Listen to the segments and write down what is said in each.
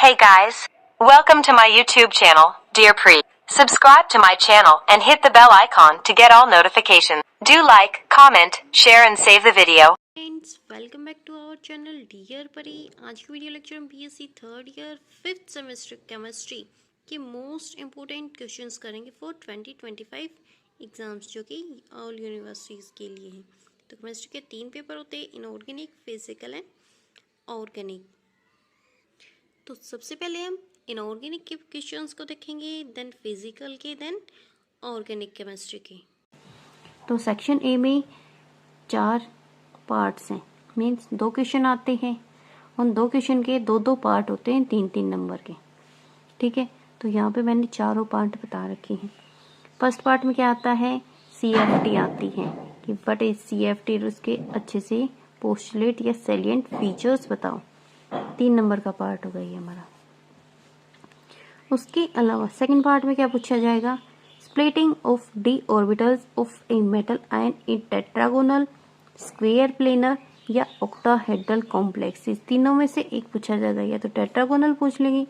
Hey guys, welcome to my YouTube channel, Dear Pre. Subscribe to my channel and hit the bell icon to get all notifications. Do like, comment, share and save the video. Friends welcome back to our channel dear Pari. आज की video lecture में BSc third year fifth semester chemistry के most important questions करेंगे for 2025 exams, जो कि all universities के लिए हैं। तो केमिस्ट्री के 3 पेपर होते हैं, इनऑर्गेनिक, फिजिकल एंड ऑर्गेनिक। तो सबसे पहले हम इनऑर्गेनिक के क्वेश्चंस को देखेंगे, देन फिजिकल के, देन ऑर्गेनिक केमिस्ट्री के। तो सेक्शन ए में 4 पार्ट्स हैं, मीन्स 2 क्वेश्चन आते हैं। उन 2 क्वेश्चन के 2-2 पार्ट होते हैं 3-3 नंबर के, ठीक है। तो यहाँ पे मैंने चारों पार्ट बता रखे हैं। फर्स्ट पार्ट में क्या आता है, CFT आती है कि व्हाट इज CFT, और उसके अच्छे से पोस्टुलेट या सैलिएंट फीचर्स बताओ। 3 नंबर का पार्ट होगा ये हमारा। उसके अलावा सेकंड पार्ट में क्या पूछा जाएगा, splitting of D orbitals of a metal ion in tetragonal, square planar या ऑक्टाहेड्रल कॉम्प्लेक्सेस। तीनों में से एक पूछा जाएगा, या तो टेट्रागोनल पूछ लेंगे,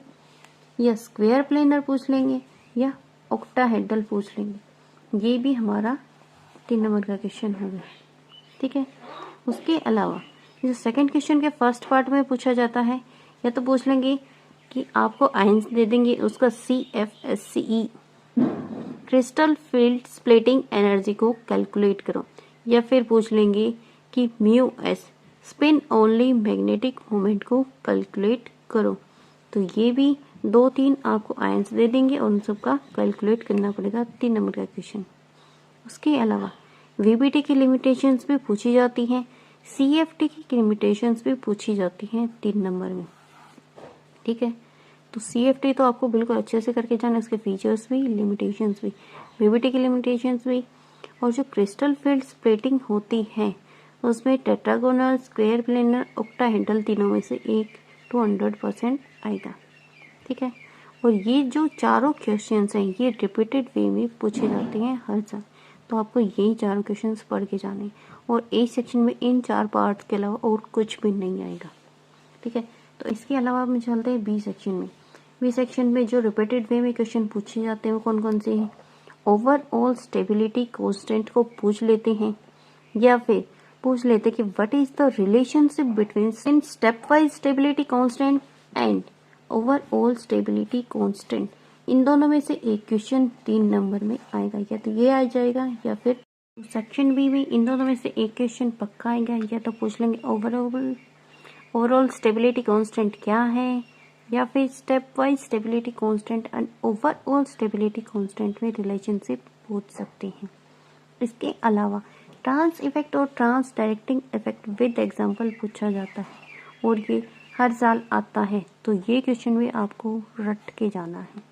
या स्क्वायर प्लेनर पूछ लेंगे, या ऑक्टाहेड्रल पूछ लेंगे। ये भी हमारा 3 नंबर का क्वेश्चन होगा, ठीक है। उसके अलावा जो सेकंड क्वेश्चन के फर्स्ट पार्ट में पूछा जाता है, या तो पूछ लेंगे कि आपको आयंस दे देंगे, उसका CFSCE, crystal field splitting energy को कैलकुलेट करो, या फिर पूछ लेंगे कि μs spin only magnetic moment को कैलकुलेट करो। तो ये भी 2-3 आपको आयंस दे देंगे और उन सब का कैलकुलेट करना पड़ेगा, 3 नंबर का क्वेश्चन। उसके अलावा VBT की लिमिटेशंस भी पूछी जाती हैं, CFT की लिमिटेशंस भी पूछी जाती हैं 3 नंबर में, ठीक है। तो CFT तो आपको बिल्कुल अच्छे से करके जाना, इसके फीचर्स भी, लिमिटेशंस भी, VBT की लिमिटेशंस भी। और जो क्रिस्टल फील्ड स्प्लिटिंग होती है उसमें टेट्रागोनल, स्क्वायर प्लेनर, ऑक्टाहेड्रल तीनों में से एक 200% आएगा, ठीक है। और ये जो चारों क्वेश्चंस हैं ये रिपीटेड वे में पूछे जाते हैं हर साल, तो आपको यही चारों क्वेश्चंस पढ़ के जाने, और ए सेक्शन में इन 4 पार्ट के अलावा और कुछ भी नहीं आएगा, ठीक है। तो इसके अलावा हम चलते हैं बी सेक्शन में। बी सेक्शन में जो रिपीटेड वे में क्वेश्चन पूछे जाते हैं वो कौन कौन से हैं, ओवरऑल स्टेबिलिटी कांस्टेंट को पूछ लेते हैं, या फिर पूछ लेते हैं कि what is the relationship between in step wise stability constant and overall stability constant. इन दोनों में से एक क्वेश्चन 3 नंबर में आएगा, या तो ये आ जाएगा, या फिर सेक्शन बी में इन दोनों में से एक क्वेश्चन पक्का आएगा। या तो पूछ लेंगे ओवरऑल स्टेबिलिटी कांस्टेंट क्या है, या फिर step wise stability constant and overall stability constant में रिलेशनशिप पूछ सकते हैं। इसके अलावा ट्रांस इफेक्ट और trans directing effect with example पूछा जाता है, और ये हर साल आता है, तो ये क्वेश्चन भी आपको रट के जाना है।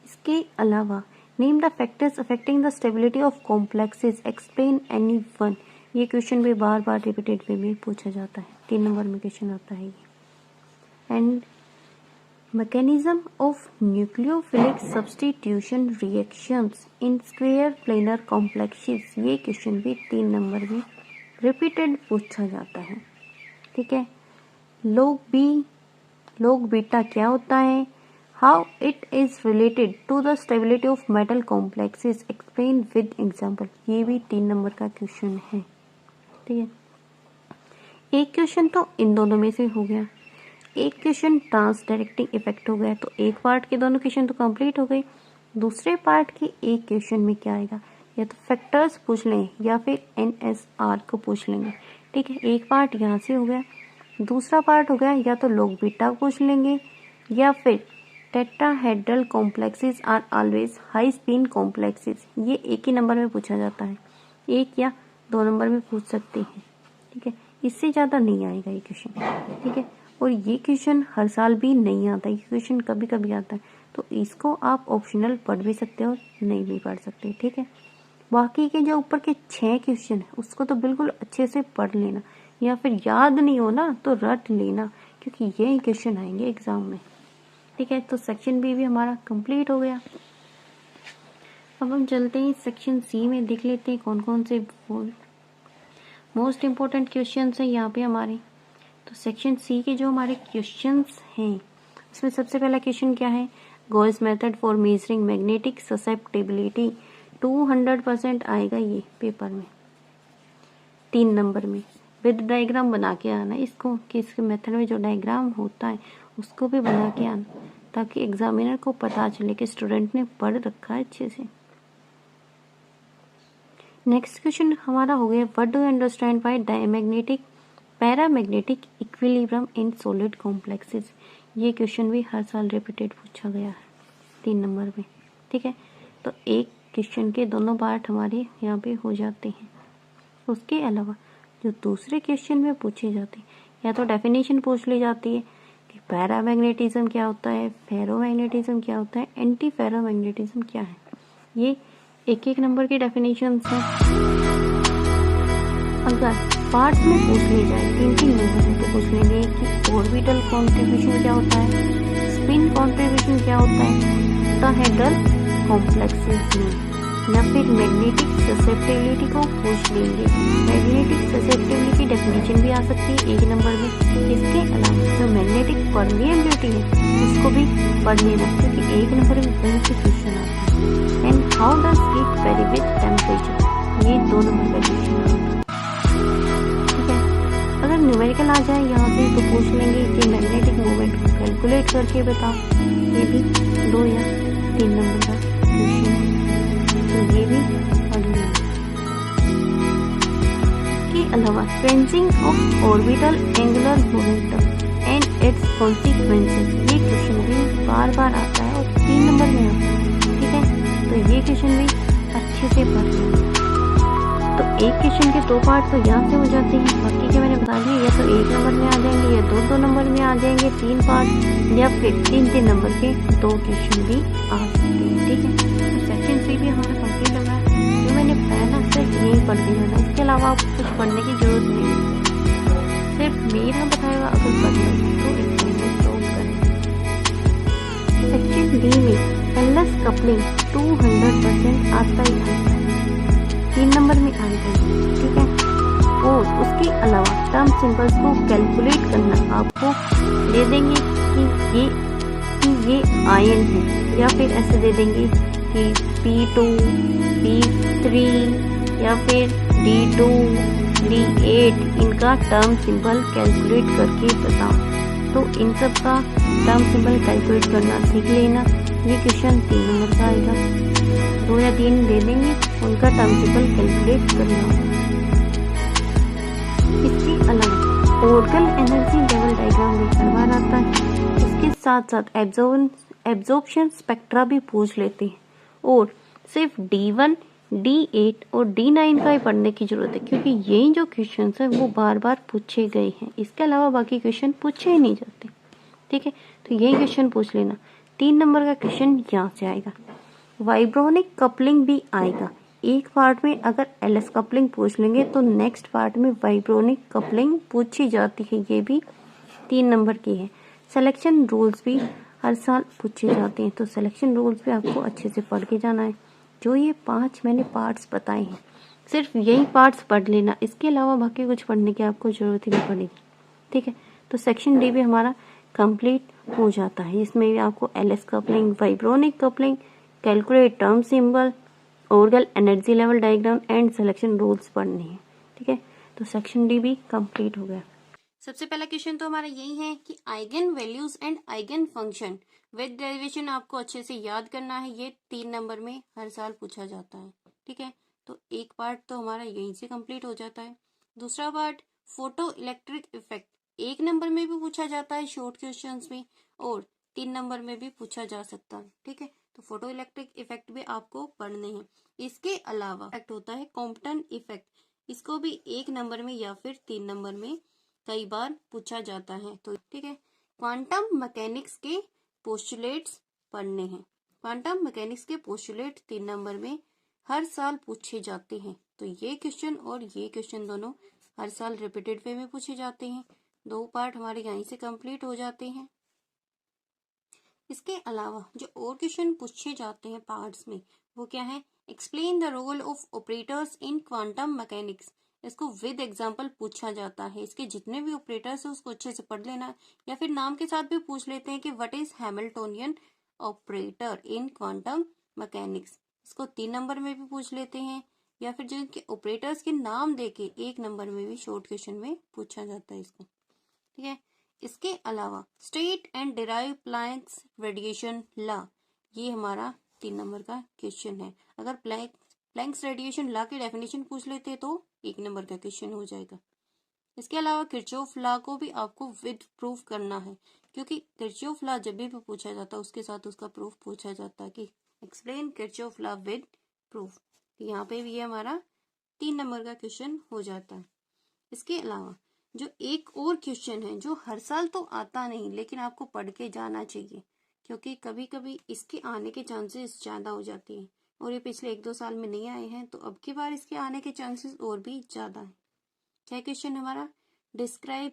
इसके अलावा name the factors affecting the stability of complexes, explain any one. ये क्वेश्चन भी बार बार रिपीटेड वे में पूछा जाता है, 3 नंबर में क्वेश्चन आता है ये। And mechanism of nucleophilic substitution reactions in square planar complexes, ये क्वेश्चन भी 3 नंबर में रिपीटेड पूछा जाता है, ठीक है। log बीटा क्या होता है, how it is related to the stability of metal complexes, explain with example. ये भी 3 नंबर का क्वेश्चन है, ठीक है। एक क्वेश्चन तो इन दोनों में से हो गया, एक क्वेश्चन ट्रांस डायरेक्टिंग इफेक्ट हो गया, तो एक पार्ट के दोनों क्वेश्चन तो कंप्लीट हो गए। दूसरे पार्ट के एक क्वेश्चन में क्या आएगा, या तो फैक्टर्स पूछ लें या फिर NSR को पूछ लेंगे, ठीक है। एक पार्ट यहाँ से हो गया, दूसरा पार्ट हो गया या तो log बीटा पूछ लेंगे, या फिर tetrahedral complexes are always high spin complexes. ये एक ही नंबर में पूछा जाता है, 1 या 2 नंबर में पूछ सकते हैं, ठीक है। इससे ज़्यादा नहीं आएगा ये क्वेश्चन, ठीक है। और ये क्वेश्चन हर साल भी नहीं आता, ये क्वेश्चन कभी कभी आता है, तो इसको आप ऑप्शनल पढ़ भी सकते हो और नहीं भी पढ़ सकते, ठीक है। बाकी के जो ऊपर के 6 क्वेश्चन है उसको तो बिल्कुल अच्छे से पढ़ लेना, या फिर याद नहीं हो ना तो रट लेना, क्योंकि यही क्वेश्चन आएंगे एग्जाम में, ठीक है। तो सेक्शन बी भी हमारा कंप्लीट हो गया। अब हम चलते हैं सेक्शन सी में, देख लेते हैं कौन कौन से मोस्ट इम्पोर्टेंट क्वेश्चन है यहाँ पे हमारे। तो सेक्शन सी के जो हमारे क्वेश्चंस हैं उसमें सबसे पहला क्वेश्चन क्या है, Gauss method for measuring magnetic susceptibility 200% आएगा ये पेपर में 3 नंबर में। विद डायग्राम बना के आना इसको, कि इसके मेथड में जो डायग्राम होता है उसको भी बना के आना, ताकि एग्जामिनर को पता चले कि स्टूडेंट ने पढ़ रखा है अच्छे से। नेक्स्ट क्वेश्चन हमारा हो गया, what do you understand by diamagnetic paramagnetic equilibrium in solid complexes. ये क्वेश्चन भी हर साल रिपीटेड पूछा गया है 3 नंबर में, ठीक है। तो एक क्वेश्चन के दोनों पार्ट हमारे यहाँ पे हो जाते हैं। उसके अलावा जो दूसरे क्वेश्चन में पूछे जाते हैं, या तो डेफिनेशन पूछ ली जाती है कि पैरामैग्नेटिज्म क्या होता है, फेरोमैग्नेटिज्म क्या होता है, एंटी फेरोमैग्नेटिज्म क्या है। ये एक एक नंबर की डेफिनेशंस हैं। अगर पार्ट्स में पूछ ली जाए 3-3 नंबर में, तो पूछ लेंगे कि ऑर्बिटल कॉन्ट्रीब्यूशन क्या होता है, स्पिन कॉन्ट्रीब्यूशन क्या होता है ऑक्टाहेड्रल कॉम्प्लेक्सेस में, या फिर मैग्नेटिक ससेप्टिबिलिटी को पूछ लेंगे। मैग्नेटिक ससेप्टिबिलिटी डेफिनेशन भी आ सकती है 1 नंबर में। इसके अलावा जो मैग्नेटिक परमिएबिलिटी है उसको भी पढ़ लेना, क्योंकि 1 नंबर में वहीं से क्वेश्चन आता है। And how does it very with temperature, ये 2 नंबर का क्वेश्चन आता है, ठीक है। अगर न्यूमेरिकल आ जाए यहाँ से तो पूछ लेंगे कि मैग्नेटिक मूवमेंट को कैलकुलेट करके बताओ, ये भी 2 या 3 नंबर का क्वेश्चन है, तो ये भी पढ़ लेंगे। इसके अलावा trenching of orbital angular momentum and it's consequences, ये क्वेश्चन भी बार बार आता है और 3 नंबर में आता है, ठीक है। तो ये क्वेश्चन भी अच्छे से पढ़ लेंगे। तो एक क्वेश्चन के 2 पार्ट तो यहाँ से हो जाते हैं, बाकी के मैंने बता दिया, या तो 1 नंबर में आ जाएंगे, या 2-2 नंबर में आ जाएंगे 3 पार्ट, या फिर 3-3 नंबर के 2 क्वेश्चन भी आ सकते हैं, ठीक है। तो सेक्शन सी भी हमारा कंप्लीट हो रहा है। जो मैंने पहला सिर्फ यही पढ़ दिया था, इसके अलावा आपको कुछ पढ़ने की जरूरत नहीं है, सिर्फ मेरा बताएगा अगर पढ़ना तो एग्जाम में करें। सेक्शन डी में एलएस कपलिंग 200% आता ही आता है, 3 नंबर में आएगा, ठीक है। और उसके अलावा टर्म सिंबल्स को कैलकुलेट करना आपको दे देंगे कि ये आयन है, या फिर ऐसे दे देंगे कि P2, P3 या फिर D2, D8, इनका टर्म सिंबल कैलकुलेट करके बताओ। तो इन सब का टर्म सिंबल कैलकुलेट करना सीख लेना। ये क्वेश्चन 3 नंबर का आएगा, 2 या 3 दे देंगे, उनका टर्म सिंबल कैलकुलेट करना होगा। इसके अलावा ऑर्गल एनर्जी लेवल डायग्राम भी हर बार आता है। इसके साथ साथ एब्जॉर्प्शन स्पेक्ट्रा भी पूछ लेते हैं, और सिर्फ D1, D8 और D9 का ही पढ़ने की जरूरत है, क्योंकि यही जो क्वेश्चन है वो बार बार पूछे गए हैं। इसके अलावा बाकी क्वेश्चन पूछे ही नहीं जाते, ठीक है। तो यही क्वेश्चन पूछ लेना। 3 नंबर का क्वेश्चन यहाँ से आएगा। वाइब्रोनिक कपलिंग भी आएगा। एक पार्ट में अगर एलएस कपलिंग पूछ लेंगे तो नेक्स्ट पार्ट में वाइब्रोनिक कपलिंग पूछी जाती है, ये भी 3 नंबर की है। सिलेक्शन रूल्स भी हर साल पूछे जाते हैं, तो सिलेक्शन रूल्स भी आपको अच्छे से पढ़ के जाना है। जो ये 5 मैंने पार्ट्स बताए हैं, सिर्फ यही पार्ट्स पढ़ लेना, इसके अलावा बाकी कुछ पढ़ने की आपको जरूरत ही नहीं पड़ेगी, ठीक है। तो सेक्शन डी भी हमारा कंप्लीट हो जाता है। इसमें भी आपको LS coupling, vibronic coupling, calculate term symbol, Orgel energy level diagram and selection rules पढ़ने हैं, ठीक है। तो सेक्शन डी भी कंप्लीट हो गया। सबसे पहला क्वेश्चन तो हमारा यही है कि eigen values and eigen function with derivation आपको अच्छे से याद करना है। ये 3 नंबर में हर साल पूछा जाता है, ठीक है। तो एक पार्ट तो हमारा यहीं से कंप्लीट हो जाता है। दूसरा part photo electric effect 1 number में भी पूछा जाता है शॉर्ट क्वेश्चंस में, और 3 नंबर में भी पूछा जा सकता है, ठीक है। तो फोटो इलेक्ट्रिक इफेक्ट भी आपको पढ़ने हैं। इसके अलावा इफेक्ट होता है कॉम्पटन इफेक्ट, इसको भी 1 नंबर में या फिर 3 नंबर में कई बार पूछा जाता है, तो ठीक है। क्वांटम मैकेनिक्स के पोस्टुलेट्स पढ़ने हैं। क्वांटम मैकेनिक्स के पोस्टुलेट 3 नंबर में हर साल पूछे जाते हैं। तो ये क्वेश्चन और ये क्वेश्चन दोनों हर साल रिपीटेड वे में पूछे जाते हैं। 2 पार्ट हमारे यहीं से कंप्लीट हो जाते हैं। इसके अलावा जो और क्वेश्चन पूछे जाते हैं पार्ट्स में, वो क्या है, explain the role of operators in quantum mechanics इसको विद एग्जाम्पल पूछा जाता है। इसके जितने भी ऑपरेटर्स है उसको अच्छे से पढ़ लेना, या फिर नाम के साथ भी पूछ लेते हैं कि what is Hamiltonian operator in quantum mechanics. इसको 3 नंबर में भी पूछ लेते हैं, या फिर जो इनके ऑपरेटर्स के नाम देके 1 नंबर में भी शॉर्ट क्वेश्चन में पूछा जाता है इसको, ठीक है। इसके अलावा state and derive Planck's radiation law, ये हमारा 3 नंबर का क्वेश्चन है। अगर प्लैंक्स रेडिएशन लॉ की डेफिनेशन पूछ लेते तो 1 नंबर का क्वेश्चन हो जाएगा। इसके अलावा किरचॉफ लॉ को भी आपको विद प्रूफ करना है, क्योंकि किरचॉफ लॉ जब भी पूछा जाता है उसके साथ उसका प्रूफ पूछा जाता है कि explain Kirchhoff law with proof. यहाँ पे भी ये हमारा 3 नंबर का क्वेश्चन हो जाता है। इसके अलावा जो एक और क्वेश्चन है जो हर साल तो आता नहीं, लेकिन आपको पढ़ के जाना चाहिए, क्योंकि कभी कभी इसके आने के चांसेस ज्यादा हो जाते हैं, और ये पिछले 1-2 साल में नहीं आए हैं, तो अब की बार इसके आने के चांसेस और भी ज्यादा है। क्या क्वेश्चन हमारा? Describe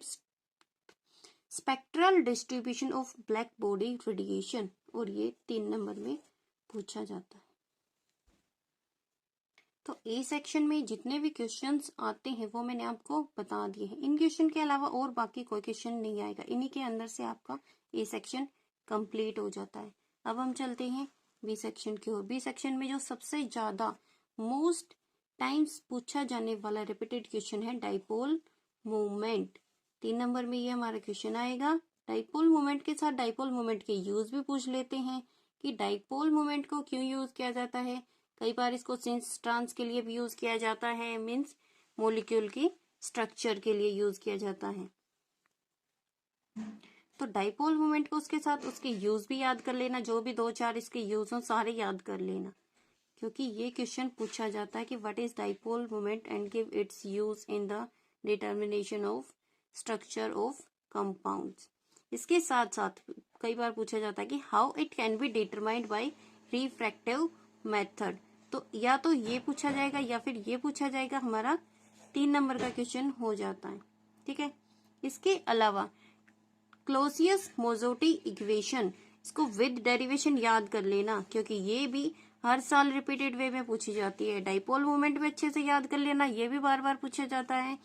spectral distribution of black body radiation, और ये 3 नंबर में पूछा जाता है। तो ए सेक्शन में जितने भी क्वेश्चंस आते हैं वो मैंने आपको बता दिए हैं। इन क्वेश्चन के अलावा और बाकी कोई क्वेश्चन नहीं आएगा, इन्हीं के अंदर से आपका ए सेक्शन कंप्लीट हो जाता है। अब हम चलते हैं बी सेक्शन की ओर। बी सेक्शन में जो सबसे ज्यादा मोस्ट टाइम्स पूछा जाने वाला रिपीटेड क्वेश्चन है डाइपोल मोमेंट। 3 नंबर में ये हमारा क्वेश्चन आएगा। डाइपोल मोमेंट के साथ डाइपोल मोमेंट के यूज भी पूछ लेते हैं कि डाइपोल मोमेंट को क्यों यूज किया जाता है। कई बार इसको सिंस ट्रांस के लिए भी यूज किया जाता है, मीन्स मोलिक्यूल की स्ट्रक्चर के लिए यूज किया जाता है। तो डाइपोल मोमेंट को उसके साथ उसके यूज भी याद कर लेना, जो भी 2-4 इसके यूज हो सारे याद कर लेना, क्योंकि ये क्वेश्चन पूछा जाता है कि what is dipole moment and give its use in the determination of structure of compounds. इसके साथ साथ कई बार पूछा जाता है कि how it can be determined by refractive method. तो या तो ये पूछा जाएगा या फिर ये पूछा जाएगा, हमारा 3 नंबर का क्वेश्चन हो जाता है, ठीक है। इसके अलावा क्लोसियस मोजोटी इक्वेशन, इसको विद डेरिवेशन याद कर लेना, क्योंकि ये भी हर साल रिपीटेड वे में पूछी जाती है। डाइपोल मोमेंट भी अच्छे से याद कर लेना, ये भी बार बार पूछा जाता है।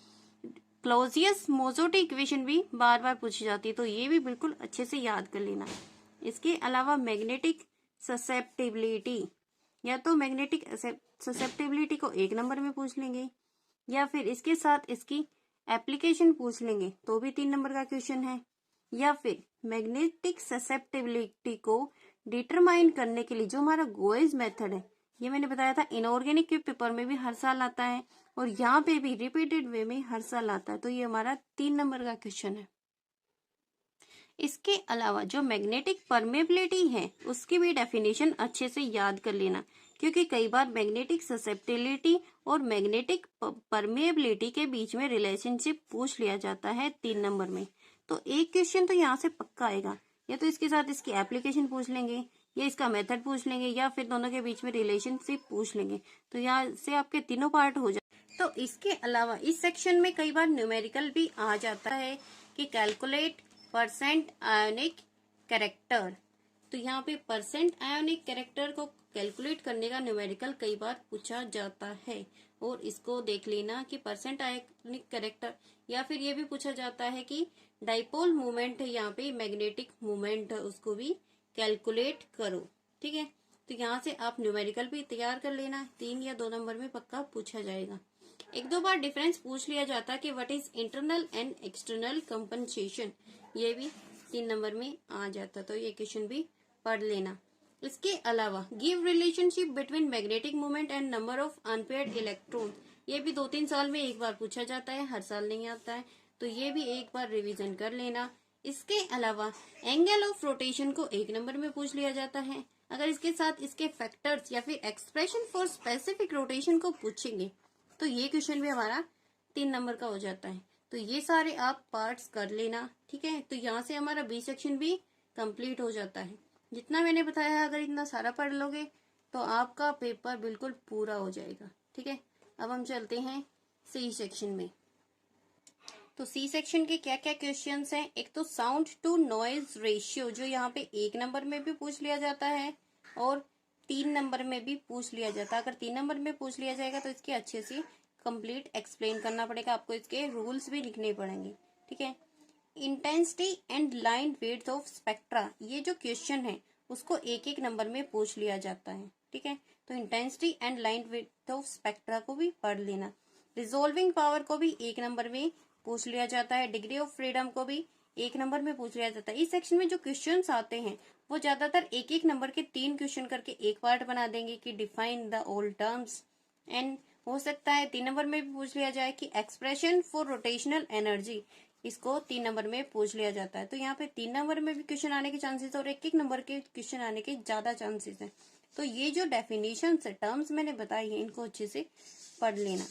क्लोसियस मोजोटी इक्वेशन भी बार बार पूछी जाती है, तो ये भी बिल्कुल अच्छे से याद कर लेना। इसके अलावा मैग्नेटिक ससेप्टिबिलिटी, या तो मैग्नेटिक ससेप्टिबिलिटी को 1 नंबर में पूछ लेंगे, या फिर इसके साथ इसकी एप्लीकेशन पूछ लेंगे तो भी 3 नंबर का क्वेश्चन है, या फिर मैग्नेटिक ससेप्टिबिलिटी को डिटरमाइन करने के लिए जो हमारा गोएज मेथड है, ये मैंने बताया था इनऑर्गेनिक के पेपर में भी हर साल आता है, और यहाँ पे भी रिपीटेड वे में हर साल आता है, तो ये हमारा 3 नंबर का क्वेश्चन है। इसके अलावा जो मैग्नेटिक परमेबिलिटी है उसकी भी डेफिनेशन अच्छे से याद कर लेना, क्योंकि कई बार मैग्नेटिक ससेप्टिबिलिटी और मैग्नेटिक परमेबिलिटी के बीच में रिलेशनशिप पूछ लिया जाता है 3 नंबर में। तो एक क्वेश्चन तो यहाँ से पक्का आएगा, या तो इसके साथ इसकी एप्लीकेशन पूछ लेंगे, या इसका मेथड पूछ लेंगे, या फिर दोनों के बीच में रिलेशनशिप पूछ लेंगे, तो यहाँ से आपके तीनों पार्ट हो जाए। तो इसके अलावा इस सेक्शन में कई बार न्यूमेरिकल भी आ जाता है कि कैलकुलेट परसेंट आयोनिक कैरेक्टर। तो यहाँ पे परसेंट आयोनिक कैरेक्टर को कैलकुलेट करने का न्यूमेरिकल कई बार पूछा जाता है, और इसको देख लेना कि परसेंट आयोनिक कैरेक्टर, या फिर ये भी पूछा जाता है कि डाइपोल मोमेंट है यहाँ पे मैग्नेटिक मोमेंट, उसको भी कैलकुलेट करो, ठीक है। तो यहाँ से आप न्यूमेरिकल भी तैयार कर लेना, 3 या 2 नंबर में पक्का पूछा जाएगा। 1-2 बार डिफरेंस पूछ लिया जाता है कि what is internal and external compensation, ये भी 3 नंबर में आ जाता, तो ये क्वेश्चन भी पढ़ लेना। इसके अलावा give relationship between magnetic moment and number of unpaired electron, ये भी 2-3 साल में एक बार पूछा जाता है, हर साल नहीं आता है, तो ये भी एक बार रिवीजन कर लेना। इसके अलावा एंगल ऑफ रोटेशन को 1 नंबर में पूछ लिया जाता है। अगर इसके साथ इसके फैक्टर्स या फिर एक्सप्रेशन फॉर स्पेसिफिक रोटेशन को पूछेंगे तो ये क्वेश्चन भी हमारा 3 नंबर का हो जाता है। तो ये सारे आप पार्ट्स कर लेना, ठीक है। तो यहाँ से हमारा बी सेक्शन भी कंप्लीट हो जाता है। जितना मैंने बताया अगर इतना सारा पढ़ लोगे तो आपका पेपर बिल्कुल पूरा हो जाएगा, ठीक है। अब हम चलते हैं सी सेक्शन में। तो सी सेक्शन के क्या क्या क्वेश्चंस हैं? एक तो साउंड टू नॉइज रेशियो, जो यहाँ पे 1 नंबर में भी पूछ लिया जाता है और 3 नंबर में भी पूछ लिया जाता है। अगर 3 नंबर में पूछ लिया जाएगा तो इसकी अच्छे से कंप्लीट एक्सप्लेन करना पड़ेगा, आपको इसके रूल्स भी लिखने पड़ेंगे, ठीक है। Intensity and line weights of spectra, ये जो क्वेश्चन है उसको एक एक नंबर में पूछ लिया जाता है, ठीक है। तो intensity and line weights of spectra को भी पढ़ लेना। रिजोल्विंग पावर को भी एक नंबर में पूछ लिया जाता है। डिग्री ऑफ फ्रीडम को भी एक नंबर में पूछ लिया जाता है। इस सेक्शन में जो क्वेश्चंस आते हैं वो ज्यादातर एक एक नंबर के 3 क्वेश्चन करके एक पार्ट बना देंगे कि define the all terms. And हो सकता है 3 नंबर में भी पूछ लिया जाए कि एक्सप्रेशन फॉर रोटेशनल एनर्जी, इसको 3 नंबर में पूछ लिया जाता है। तो यहाँ पे 3 नंबर में भी क्वेश्चन आने के चांसेस और एक एक नंबर के क्वेश्चन आने के ज्यादा चांसेस हैं। तो ये जो डेफिनेशन टर्म्स मैंने बताई है इनको अच्छे से पढ़ लेना।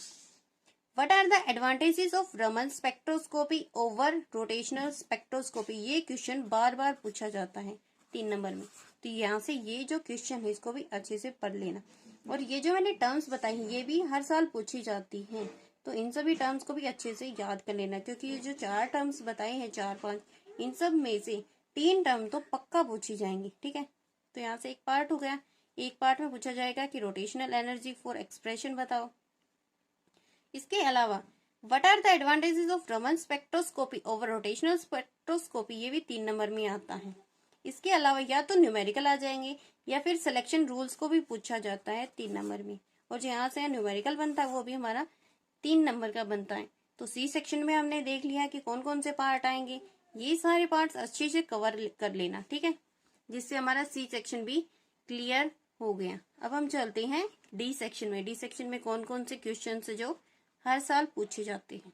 What are the advantages of Raman spectroscopy over rotational spectroscopy? ये क्वेश्चन बार बार पूछा जाता है 3 नंबर में। तो यहाँ से ये जो क्वेश्चन है इसको भी अच्छे से पढ़ लेना। और ये जो मैंने टर्म्स बताई हैं ये भी हर साल पूछी जाती हैं, तो इन सभी टर्म्स को भी अच्छे से याद कर लेना, क्योंकि ये जो 4 टर्म्स बताए हैं 4-5, इन सब में से 3 टर्म तो पक्का पूछी जाएंगी, ठीक है। तो यहाँ से एक पार्ट हो गया। एक पार्ट में पूछा जाएगा कि रोटेशनल एनर्जी फॉर एक्सप्रेशन बताओ। इसके अलावा what are the advantages of Raman spectroscopy over rotational spectroscopy, ये भी 3 नंबर में आता है। इसके अलावा या तो न्यूमेरिकल आ जाएंगे या फिर सिलेक्शन रूल्स को भी पूछा जाता है 3 नंबर में। और जो यहाँ से न्यूमेरिकल बनता है वो भी हमारा 3 नंबर का बनता है। तो सी सेक्शन में हमने देख लिया कि कौन कौन से पार्ट आएंगे। ये सारे पार्ट्स अच्छे से कवर कर लेना, ठीक है, जिससे हमारा सी सेक्शन भी क्लियर हो गया। अब हम चलते हैं डी सेक्शन में। डी सेक्शन में कौन कौन से क्वेश्चन है जो हर साल पूछे जाते हैं।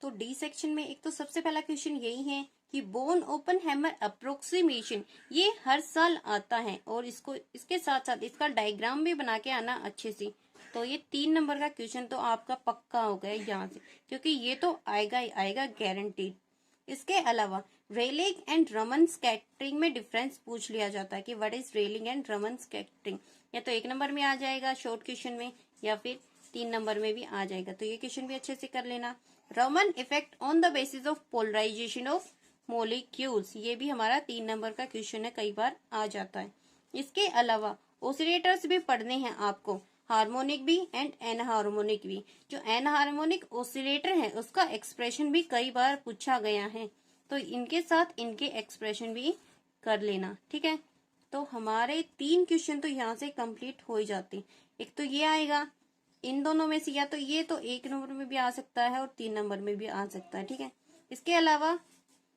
तो डी सेक्शन में एक तो सबसे पहला क्वेश्चन यही है कि बोन ओपन हैमर अप्रोक्सीमेशन, ये हर साल आता है और इसको इसके साथ साथ इसका डायग्राम भी बना के आना अच्छे से। तो ये 3 नंबर का क्वेश्चन तो आपका पक्का हो गया यहाँ से, क्योंकि ये तो आएगा ही आएगा गारंटीड। इसके अलावा रेलिंग एंड रमन स्कैटरिंग में डिफरेंस पूछ लिया जाता है कि what is railing and Raman scattering, या तो 1 नंबर में आ जाएगा शॉर्ट क्वेश्चन में या फिर 3 नंबर में भी आ जाएगा। तो ये क्वेश्चन भी अच्छे से कर लेना। Raman effect on the basis of polarisation of molecules, ये भी हमारा 3 नंबर का क्वेश्चन है, कई बार आ जाता है। इसके अलावा ऑसिलेटर्स भी पढ़ने हैं आपको, हार्मोनिक भी एंड एनहार्मोनिक भी। जो एनहार्मोनिक ऑसिलेटर है उसका एक्सप्रेशन भी कई बार पूछा गया है, तो इनके साथ इनके एक्सप्रेशन भी कर लेना, ठीक है। तो हमारे 3 क्वेश्चन तो यहाँ से कंप्लीट हो ही जाते। एक तो ये आएगा, इन दोनों में से या तो ये तो 1 नंबर में भी आ सकता है और 3 नंबर में भी आ सकता है, ठीक है। इसके अलावा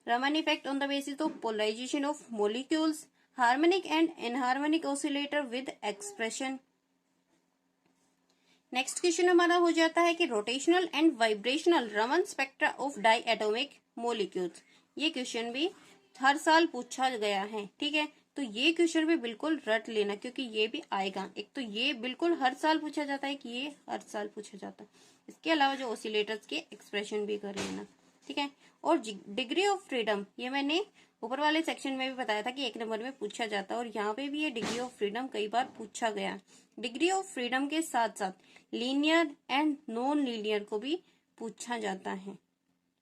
Raman effect on the basis of polarisation of molecules, harmonic and anharmonic oscillator with expression. Next question हमारा हो जाता है कि rotational and vibrational Raman spectra of diatomic molecules, ये क्वेश्चन भी हर साल पूछा गया है, ठीक है। तो ये क्वेश्चन भी बिल्कुल रट लेना, क्योंकि ये भी आएगा। एक तो ये बिल्कुल हर साल पूछा जाता है कि ये हर साल पूछा जाता है। इसके अलावा जो ऑसिलेटर्स के एक्सप्रेशन भी कर लेना, ठीक है। और डिग्री ऑफ फ्रीडम, ये मैंने ऊपर वाले सेक्शन में भी बताया था कि 1 नंबर में पूछा जाता है, और यहाँ पे भी ये डिग्री ऑफ फ्रीडम कई बार पूछा गया। डिग्री ऑफ फ्रीडम के साथ साथ लीनियर एंड नॉन लीनियर को भी पूछा जाता है।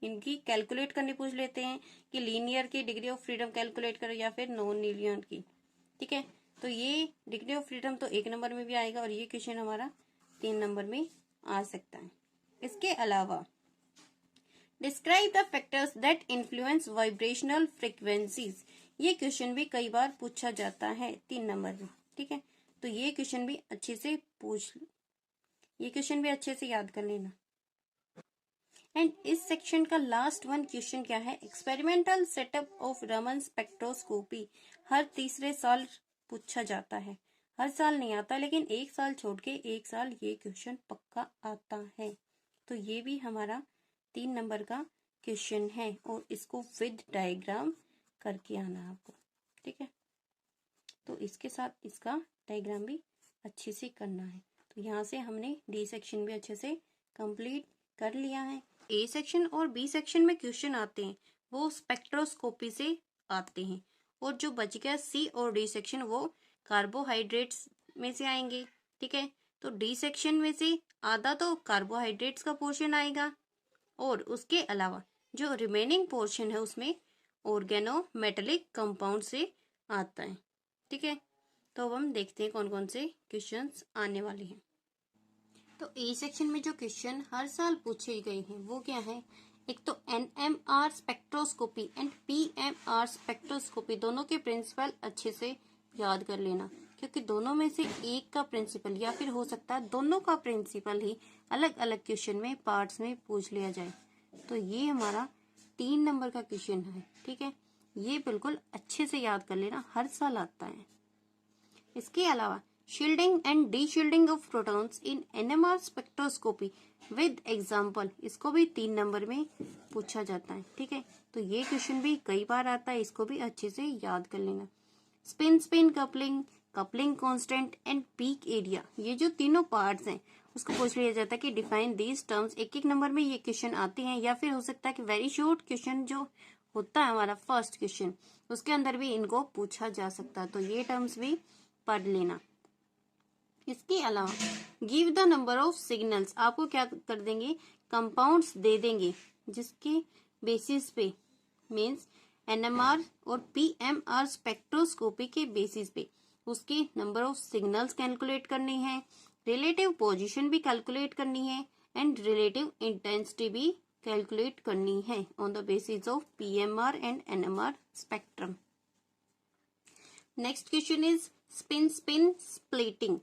इनकी कैलकुलेट करनी पूछ लेते हैं कि लीनियर की डिग्री ऑफ फ्रीडम कैलकुलेट करो या फिर नॉन लीनियर की, ठीक है। तो ये डिग्री ऑफ फ्रीडम तो 1 नंबर में भी आएगा और ये क्वेश्चन हमारा 3 नंबर में आ सकता है। इसके अलावा describe the factors that influence vibrational frequencies, ये क्वेश्चन भी कई बार पूछा जाता है 3 नंबर में, ठीक है। तो ये क्वेश्चन भी अच्छे से ये क्वेश्चन भी अच्छे से याद कर लेना। एंड इस सेक्शन का लास्ट वन क्वेश्चन क्या है, experimental setup of Raman spectroscopy, हर तीसरे साल पूछा जाता है। हर साल नहीं आता, लेकिन 1 साल छोड़ के 1 साल ये क्वेश्चन पक्का आता है। तो ये भी हमारा 3 नंबर का क्वेश्चन है और इसको विद डायग्राम करके आना आपको, ठीक है। तो इसके साथ इसका डायग्राम भी अच्छे से करना है। तो यहाँ से हमने डी सेक्शन भी अच्छे से कंप्लीट कर लिया है। ए सेक्शन और बी सेक्शन में क्वेश्चन आते हैं वो स्पेक्ट्रोस्कोपी से आते हैं, और जो बच गया सी और डी सेक्शन वो कार्बोहाइड्रेट्स में से आएंगे, ठीक है। तो डी सेक्शन में से आधा तो कार्बोहाइड्रेट्स का पोर्शन आएगा और उसके अलावा जो रिमेनिंग पोर्शन है उसमें ऑर्गेनोमेटेलिक कंपाउंड से आता है, ठीक है। तो अब हम देखते हैं कौन कौन से क्वेश्चंस आने वाले हैं। तो ए सेक्शन में जो क्वेश्चन हर साल पूछे गए हैं वो क्या है? एक तो NMR spectroscopy and PMR spectroscopy, दोनों के प्रिंसिपल अच्छे से याद कर लेना, क्योंकि दोनों में से एक का प्रिंसिपल या फिर हो सकता है दोनों का प्रिंसिपल ही अलग अलग क्वेश्चन में पार्ट्स में पूछ लिया जाए। तो ये हमारा 3 नंबर का क्वेश्चन है, ठीक है। ये बिल्कुल अच्छे से याद कर लेना, हर साल आता है। इसके अलावा shielding and deshielding of protons in NMR spectroscopy with example, इसको भी 3 नंबर में पूछा जाता है, ठीक है। तो ये क्वेश्चन भी कई बार आता है, इसको भी अच्छे से याद कर लेना। Spin spin coupling, coupling constant and peak area, ये जो तीनों पार्ट्स हैं उसको पूछ लिया जाता है कि डिफाइन दीज टर्म्स। एक नंबर में ये क्वेश्चन आते हैं, या फिर हो सकता है कि वेरी शॉर्ट क्वेश्चन जो होता है हमारा फर्स्ट क्वेश्चन, उसके अंदर भी इनको पूछा जा सकता है। तो ये टर्म्स भी पढ़ लेना। इसके अलावा give the number of signals, आपको क्या कर देंगे, कंपाउंड्स दे देंगे जिसके बेसिस पे, मीन्स NMR और PMR स्पेक्ट्रोस्कोपी के बेसिस पे उसके नंबर ऑफ सिग्नल्स कैलकुलेट करनी है, रिलेटिव पोजीशन भी कैलकुलेट करनी है एंड रिलेटिव इंटेंसिटी भी कैलकुलेट करनी है on the basis of PMR and NMR spectrum. Next question is spin spin splitting.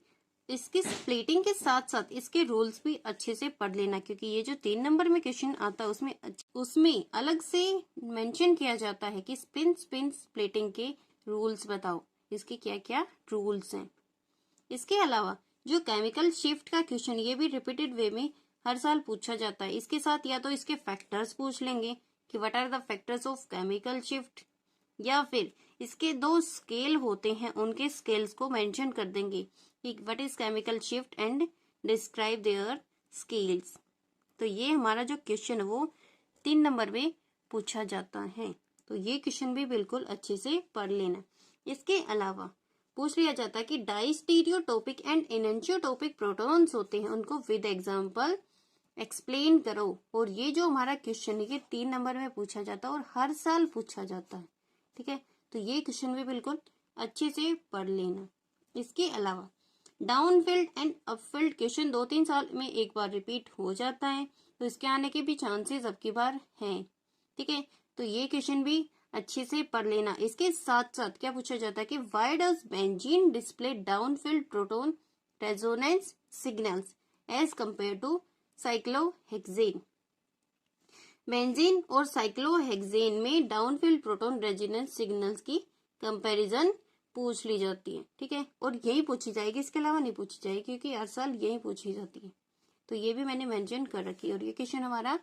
इसकी स्प्लिटिंग के साथ साथ इसके रूल्स भी अच्छे से पढ़ लेना, क्योंकि ये जो 3 नंबर में क्वेश्चन आता है उसमें अलग से मेंशन किया जाता है कि स्पिन स्पिन स्प्लिटिंग के रूल्स बताओ, इसके क्या क्या रूल्स हैं। इसके अलावा जो केमिकल शिफ्ट का क्वेश्चन, ये भी रिपीटेड वे में हर साल पूछा जाता है। इसके साथ या तो इसके फैक्टर्स पूछ लेंगे कि what are the factors of chemical shift, या फिर इसके 2 स्केल होते हैं उनके स्केल्स को मेंशन कर देंगे कि what is chemical shift and describe their scales. तो ये हमारा जो क्वेश्चन है वो 3 नंबर में पूछा जाता है। तो ये क्वेश्चन भी बिल्कुल अच्छे से पढ़ लेना। इसके अलावा पूछ लिया जाता है कि डाइस्टीरियोटोपिक एंड एनेंशियोटोपिक प्रोटॉन्स होते हैं, उनको विद एग्जांपल एक्सप्लेन करो। और ये जो हमारा क्वेश्चन है ये 3 नंबर में पूछा जाता है और हर साल पूछा जाता है, ठीक है। तो ये क्वेश्चन भी बिल्कुल अच्छे से पढ़ लेना। इसके अलावा डाउनफील्ड एंड अपफील्ड क्वेश्चन 2-3 साल में एक बार रिपीट हो जाता है, तो इसके आने के भी चांसेस अब की बार हैं, ठीक है। तो ये क्वेश्चन भी अच्छे से पढ़ लेना। इसके साथ साथ क्या पूछा जाता है कि why does benzene display downfield proton resonance signals as compare to cyclohexane. Benzene और साइक्लोहेक्सेन में डाउनफील्ड प्रोटॉन रेजोनेंस सिग्नल्स की कंपैरिजन पूछ ली जाती है, ठीक है। और यही पूछी जाएगी, इसके अलावा नहीं पूछी जाएगी, क्योंकि हर साल यही पूछी जाती है। तो ये भी मैंने मेंशन कर रखी है। और ये क्वेश्चन हमारा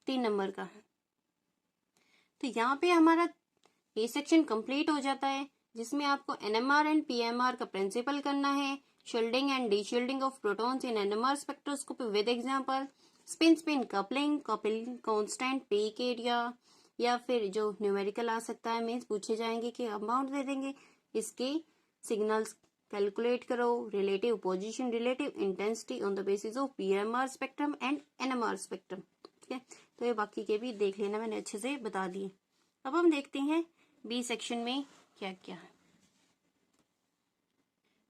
3 नंबर का है। तो यहाँ पे हमारा ये सेक्शन कंप्लीट हो जाता है, जिसमें आपको NMR एंड PMR का प्रिंसिपल करना है, shielding and deshielding of protons in NMR spectroscopy with example, spin spin coupling, coupling constant, peak area, या फिर जो न्यूमेरिकल आ सकता है, मीन्स पूछे जाएंगे कि अमाउंट दे देंगे, इसके सिग्नल्स कैलकुलेट करो, relative position, relative intensity on the basis of PMR spectrum and NMR spectrum, ठीक है। तो ये बाकी के भी देख लेना, मैंने अच्छे से बता दिए। अब हम देखते हैं बी सेक्शन में क्या क्या है।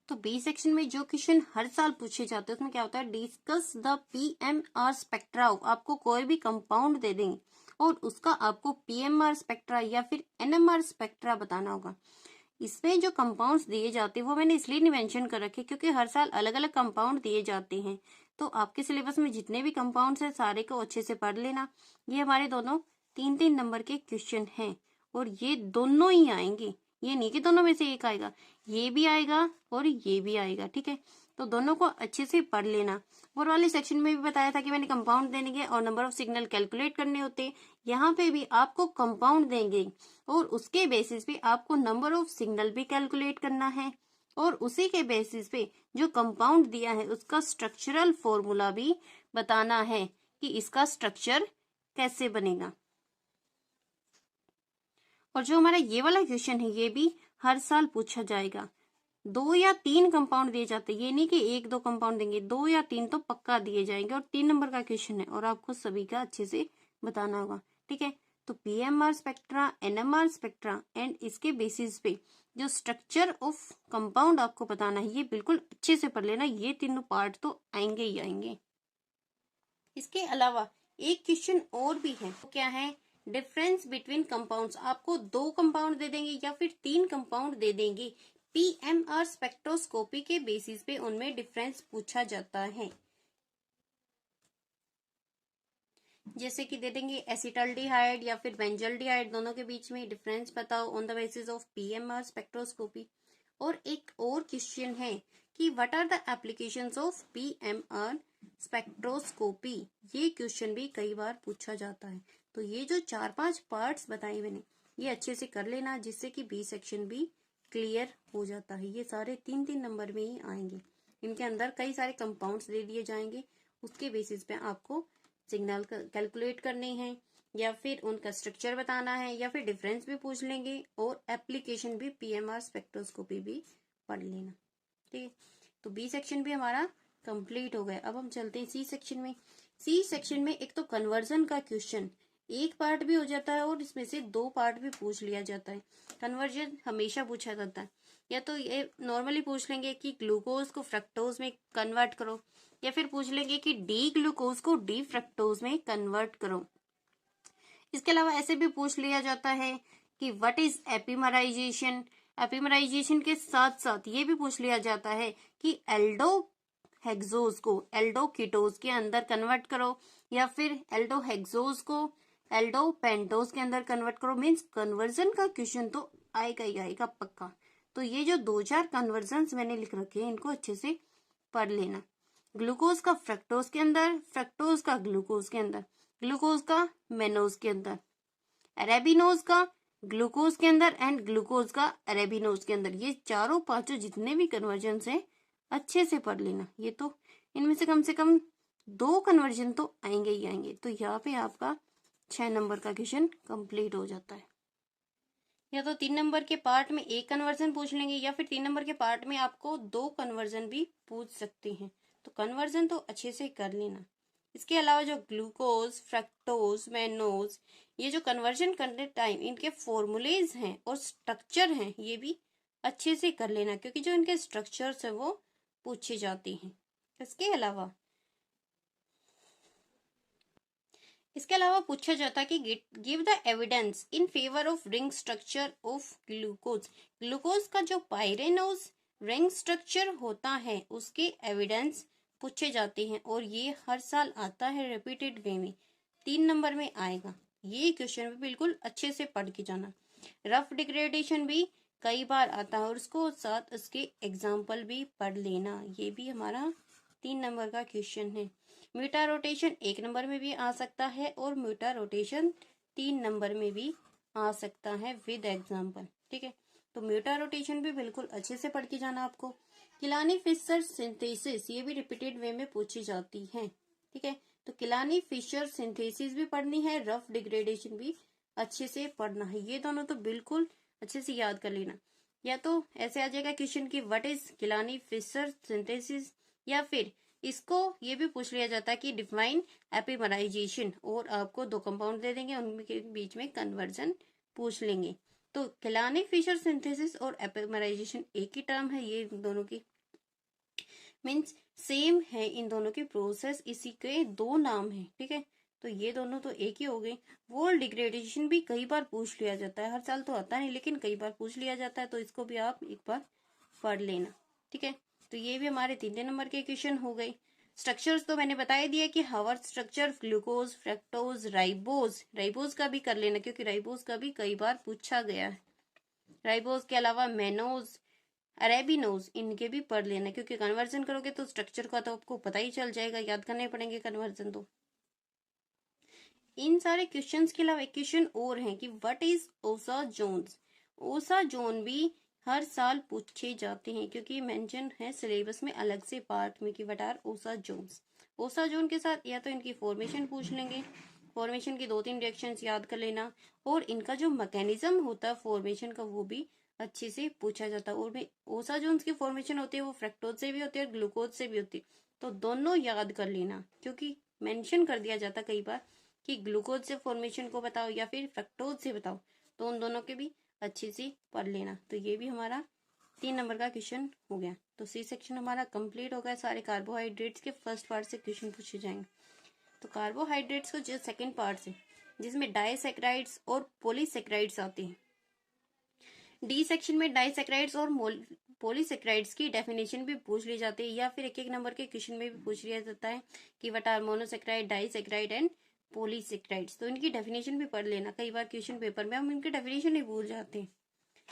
तो बी सेक्शन में जो क्वेश्चन हर साल पूछे जाते हैं उसमें क्या होता है, डिस्कस द PMR स्पेक्ट्रा। आपको कोई भी कंपाउंड दे देंगे और उसका आपको PMR स्पेक्ट्रा या फिर NMR स्पेक्ट्रा बताना होगा। इसमें जो कंपाउंड्स दिए जाते हैं वो मैंने इसलिए नहीं मेंशन कर रखे क्योंकि हर साल अलग अलग कंपाउंड दिए जाते हैं। तो आपके सिलेबस में जितने भी कंपाउंड्स हैं सारे को अच्छे से पढ़ लेना। ये हमारे दोनों 3-3 नंबर के क्वेश्चन हैं और ये दोनों ही आएंगे, ये नहीं कि दोनों में से एक आएगा, ये भी आएगा और ये भी आएगा, ठीक है। तो दोनों को अच्छे से पढ़ लेना। और वाले सेक्शन में भी बताया था कि मैंने कंपाउंड देंगे और नंबर ऑफ सिग्नल कैलकुलेट करने होते हैं। यहाँ पे भी आपको कंपाउंड देंगे और उसके बेसिस पे आपको नंबर ऑफ सिग्नल भी कैलकुलेट करना है और उसी के बेसिस पे जो कंपाउंड दिया है उसका स्ट्रक्चरल फॉर्मूला भी बताना है कि इसका स्ट्रक्चर कैसे बनेगा। और जो हमारा ये वाला क्वेश्चन है ये भी हर साल पूछा जाएगा। 2 या 3 कंपाउंड दिए जाते हैं, ये नहीं कि 1-2 कंपाउंड देंगे, 2 या 3 तो पक्का दिए जाएंगे और 3 नंबर का क्वेश्चन है और आपको सभी का अच्छे से बताना होगा, ठीक है। तो PMR spectra, NMR spectra and इसके बेसिस पे जो स्ट्रक्चर ऑफ कंपाउंड आपको बताना है, ये बिल्कुल अच्छे से पढ़ लेना, ये तीनों पार्ट तो आएंगे ही आएंगे। इसके अलावा एक क्वेश्चन और भी है, तो क्या है, डिफरेंस बिटवीन कंपाउंड्स। आपको 2 कंपाउंड दे देंगे या फिर 3 कंपाउंड दे देंगे, पीएमआर स्पेक्ट्रोस्कोपी के बेसिस पे उनमें डिफरेंस पूछा जाता है। जैसे कि दे देंगे एसिटाल्डिहाइड या फिर बेंजल्डिहाइड, दोनों के बीच में डिफरेंस बताओ on the basis of PMR spectroscopy. और एक और क्वेश्चन है कि what are the applications of PMR spectroscopy. ये क्वेश्चन भी कई बार पूछा जाता है। तो ये जो 4-5 पार्ट्स बताए मैंने, ये अच्छे से कर लेना, जिससे कि बी सेक्शन भी क्लियर हो जाता है। ये सारे 3-3 नंबर में ही आएंगे। इनके अंदर कई सारे कंपाउंड्स दे दिए जाएंगे, उसके बेसिस पे आपको सिग्नल कैलकुलेट करने हैं या फिर उनका स्ट्रक्चर बताना है या फिर डिफरेंस भी पूछ लेंगे और एप्लीकेशन भी पीएमआर स्पेक्ट्रोस्कोपी भी पढ़ लेना। ठीक है, तो बी सेक्शन भी हमारा कंप्लीट हो गया। अब हम चलते हैं सी सेक्शन में। सी सेक्शन में एक तो कन्वर्जन का क्वेश्चन एक पार्ट भी हो जाता है और इसमें से 2 पार्ट भी पूछ लिया जाता है। कन्वर्जन हमेशा पूछा जाता है, या तो ये नॉर्मली पूछ लेंगे कि ग्लूकोज को फ्रक्टोज में कन्वर्ट करो, या फिर पूछ लेंगे कि डी ग्लूकोज को डी फ्रक्टोज में कन्वर्ट करो। इसके अलावा ऐसे भी पूछ लिया जाता है कि व्हाट इज एपिमराइजेशन। एपिमराइजेशन के साथ साथ ये भी पूछ लिया जाता है कि एल्डोहेक्सोज को एल्डोकीटोज के अंदर कन्वर्ट करो, या फिर एल्डोहेक्सोज को एल्डोपेंटोज के अंदर कन्वर्ट करो। मीन्स कन्वर्जन का क्वेश्चन तो आएगा ही आएगा पक्का। तो ये जो 2-4 कन्वर्जन्स मैंने लिख रखे हैं, इनको अच्छे से पढ़ लेना। ग्लूकोज का फ्रक्टोज के अंदर, फ्रक्टोज का ग्लूकोज के अंदर, ग्लूकोज का मेनोज के अंदर, अरेबिनोज का ग्लूकोज के अंदर एंड ग्लूकोज का अरेबिनोज के अंदर। ये 4-5 जितने भी कन्वर्जन हैं अच्छे से पढ़ लेना। ये तो इनमें से कम 2 कन्वर्जन तो आएंगे ही आएंगे। तो यहाँ पे आपका 6 नंबर का क्वेश्चन कंप्लीट हो जाता है। या तो 3 नंबर के पार्ट में 1 कन्वर्जन पूछ लेंगे, या फिर 3 नंबर के पार्ट में आपको 2 कन्वर्जन भी पूछ सकते हैं। तो कन्वर्जन तो अच्छे से कर लेना। इसके अलावा जो ग्लूकोज, फ्रक्टोज, मेनोज, ये जो कन्वर्जन करने टाइम इनके फॉर्मूलेज हैं और स्ट्रक्चर हैं, ये भी अच्छे से कर लेना, क्योंकि जो इनके स्ट्रक्चर्स हैं वो पूछे जाते हैं। इसके अलावा पूछा जाता है कि give the evidence in favour of ring structure of glucose. Glucose का जो पायरेनोज रिंग स्ट्रक्चर होता है उसके एविडेंस पूछे जाते हैं, और ये हर साल आता है रिपीटेड वे में। 3 नंबर में आएगा। ये क्वेश्चन भी बिल्कुल अच्छे से पढ़ के जाना। रफ डिग्रेडेशन भी कई बार आता है और उसको साथ उसके एग्जाम्पल भी पढ़ लेना। ये भी हमारा 3 नंबर का क्वेश्चन है। म्यूटा रोटेशन 1 नंबर में भी आ सकता है और म्यूटा रोटेशन 3 नंबर में भी आ सकता है विद एग्जाम्पल। ठीक है, तो म्यूटा रोटेशन भी बिल्कुल अच्छे से पढ़ के जाना आपको। किलानी फिशर सिंथेसिस ये भी रिपीटेड वे में पूछी जाती है। ठीक है, तो किलानी फिशर सिंथेसिस भी पढ़नी है, रफ डिग्रेडेशन भी अच्छे से पढ़ना है। ये दोनों तो बिल्कुल अच्छे से याद कर लेना। या तो ऐसे आ जाएगा क्वेश्चन की व्हाट इज किलानी फिशर सिंथेसिस, या फिर इसको ये भी पूछ लिया जाता है कि डिफाइन एपिमराइजेशन, और आपको 2 कंपाउंड दे देंगे, उनके बीच में कन्वर्जन पूछ लेंगे। तो किलानी फिशर सिंथेसिस और एपिमराइजेशन एक ही टर्म है, ये दोनों की मीन्स सेम है, इन दोनों की प्रोसेस इसी के 2 नाम है। ठीक है, तो ये दोनों तो एक ही हो गई। वॉल डिग्रेडेशन भी कई बार पूछ लिया जाता है, हर साल तो आता नहीं लेकिन कई बार पूछ लिया जाता है, तो इसको भी आप एक बार पढ़ लेना। ठीक है, तो ये भी हमारे 3 नंबर के क्वेश्चन हो गए। स्ट्रक्चर्स तो मैंने बताया दिया कि हावर स्ट्रक्चर ग्लूकोज, फ्रक्टोज, राइबोज का भी कर लेना, क्योंकि राइबोज का भी कई बार पूछा गया है। राइबोज के अलावा मेनोज, अरेबिनोज, इनके भी पढ़ लेना, क्योंकि कन्वर्जन करोगे तो स्ट्रक्चर का तो आपको पता ही चल जाएगा, याद करने पड़ेंगे कन्वर्जन। तो इन सारे क्वेश्चंस के अलावा एक क्वेश्चन और है कि व्हाट इज ओसा जोन्स। ओसा जोन भी हर साल पूछे जाते हैं, क्योंकि मेंशन है सिलेबस में अलग से पार्ट में कि व्हाट आर ओसा जोन्स। ओसा जोन के साथ या तो इनकी फॉर्मेशन पूछ लेंगे, फॉर्मेशन की 2-3 रिएक्शंस याद कर लेना, और इनका जो मैकेनिज्म होता है फॉर्मेशन का वो भी अच्छे से पूछा जाता है। और ओसा जोन्स की फॉर्मेशन होती है वो फ्रक्टोज से भी होती है और ग्लूकोज से भी होती है, तो दोनों याद कर लेना, क्योंकि मेंशन कर दिया जाता कई बार कि ग्लूकोज से फॉर्मेशन को बताओ या फिर फ्रक्टोज से बताओ, तो उन दोनों के भी अच्छे से पढ़ लेना। तो ये भी हमारा 3 नंबर का क्वेश्चन हो गया। तो सी सेक्शन हमारा कंप्लीट हो गया। सारे कार्बोहाइड्रेट्स के फर्स्ट पार्ट से क्वेश्चन पूछे जाएंगे। तो कार्बोहाइड्रेट्स को जो सेकंड पार्ट से, जिसमें डाइसैकेराइड्स और पॉलीसैकेराइड्स आते हैं। डी सेक्शन में डाइसैकेराइड्स और पॉलीसैकेराइड्स की डेफिनेशन भी पूछ ली जाती है, या फिर एक नंबर के क्वेश्चन में भी पूछ लिया जाता है कि what are monosaccharide, disaccharide and polysaccharides. तो इनकी डेफिनेशन भी पढ़ लेना। कई बार क्वेश्चन पेपर में हम इनकी डेफिनेशन ही भूल जाते हैं।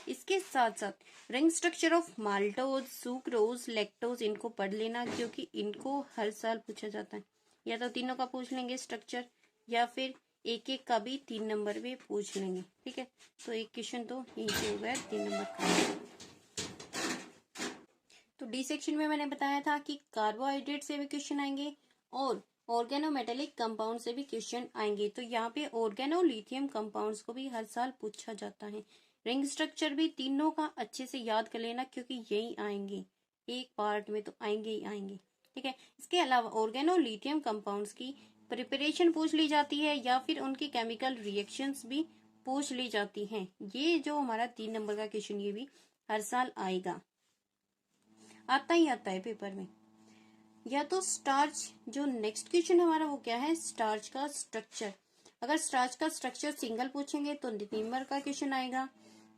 इसके साथ साथ ring structure of maltose, sucrose, lactose, इनको पढ़ लेना, क्योंकि इनको हर साल पूछा जाता है। या तो तीनों का पूछ लेंगे स्ट्रक्चर, या फिर एक एक का भी 3 नंबर में पूछ लेंगे। ठीक है, तो एक क्वेश्चन तो यहीं से हो गया 3 नंबर का। तो डी सेक्शन में मैंने बताया था कि कार्बोहाइड्रेट से भी क्वेश्चन आएंगे और ऑर्गेनोमेटेलिक कंपाउंड से भी क्वेश्चन आएंगे। तो यहाँ पे ऑर्गेनोलिथियम कंपाउंड्स को भी हर साल पूछा जाता है। रिंग स्ट्रक्चर भी तीनों का अच्छे से याद कर लेना, क्योंकि यही आएंगे, एक पार्ट में तो आएंगे ही आएंगे। ठीक है, इसके अलावा ऑर्गेनोलिथियम कंपाउंड्स की प्रिपरेशन पूछ ली जाती है, या फिर उनकी केमिकल रिएक्शंस भी पूछ ली जाती हैं। ये जो हमारा 3 नंबर का क्वेश्चन, ये भी हर साल आएगा, आता ही आता है पेपर में। या तो स्टार्च, जो नेक्स्ट क्वेश्चन हमारा वो क्या है, स्टार्च का स्ट्रक्चर। अगर स्टार्च का स्ट्रक्चर सिंगल पूछेंगे तो 3 नंबर का क्वेश्चन आएगा।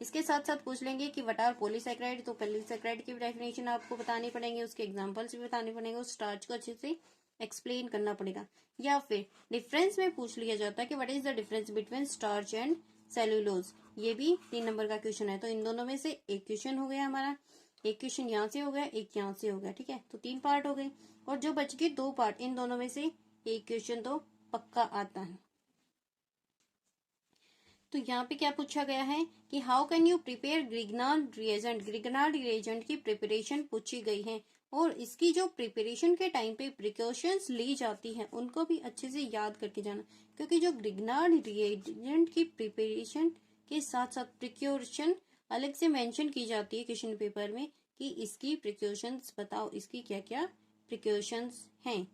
इसके साथ साथ पूछ लेंगे कि व्हाट आर पॉलीसैकेराइड, तो पॉलीसैकेराइड की डेफिनेशन आपको बतानी पड़ेंगे, उसके एग्जांपल्स भी बताने पड़ेंगे, और स्टार्च को अच्छे से एक्सप्लेन करना पड़ेगा। या फिर डिफरेंस में पूछ लिया जाता है कि what is the difference between starch and cellulose. ये भी 3 नंबर का क्वेश्चन है। तो इन दोनों में से एक क्वेश्चन हो गया हमारा, एक क्वेश्चन यहाँ से हो गया, एक यहाँ से हो गया। ठीक है, तो 3 पार्ट हो गए, और जो बच गए 2 पार्ट, इन दोनों में से एक क्वेश्चन तो पक्का आता है। तो यहाँ पे क्या पूछा गया है कि how can you prepare Grignard reagent. Grignard reagent की प्रिपरेशन पूछी गई है, और इसकी जो प्रिपरेशन के टाइम पे प्रिकॉशंस ली जाती हैं उनको भी अच्छे से याद करके जाना, क्योंकि जो ग्रिग्नार्ड रिएजेंट की प्रिपरेशन के साथ साथ प्रिकॉशन अलग से मेंशन की जाती है क्वेश्चन पेपर में कि इसकी प्रिकॉशंस बताओ, इसकी क्या क्या प्रिकॉशंस हैं।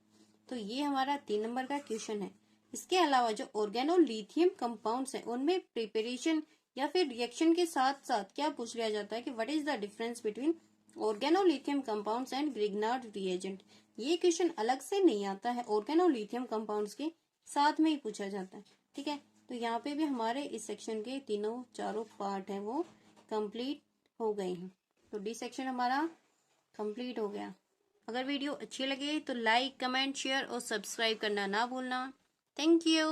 तो ये हमारा 3 नंबर का क्वेश्चन है। इसके अलावा जो ऑर्गेनोलिथियम कंपाउंड्स हैं उनमें प्रिपरेशन या फिर रिएक्शन के साथ साथ क्या पूछ लिया जाता है कि what is the difference between organolithium compounds and Grignard reagent. ये क्वेश्चन अलग से नहीं आता है, ऑर्गेनोलिथियम कंपाउंड्स के साथ में ही पूछा जाता है। ठीक है, तो यहाँ पे भी हमारे इस सेक्शन के चारों पार्ट है वो कंप्लीट हो गए हैं। तो डी सेक्शन हमारा कंप्लीट हो गया। अगर वीडियो अच्छी लगे तो लाइक, कमेंट, शेयर और सब्सक्राइब करना ना भूलना। Thank you.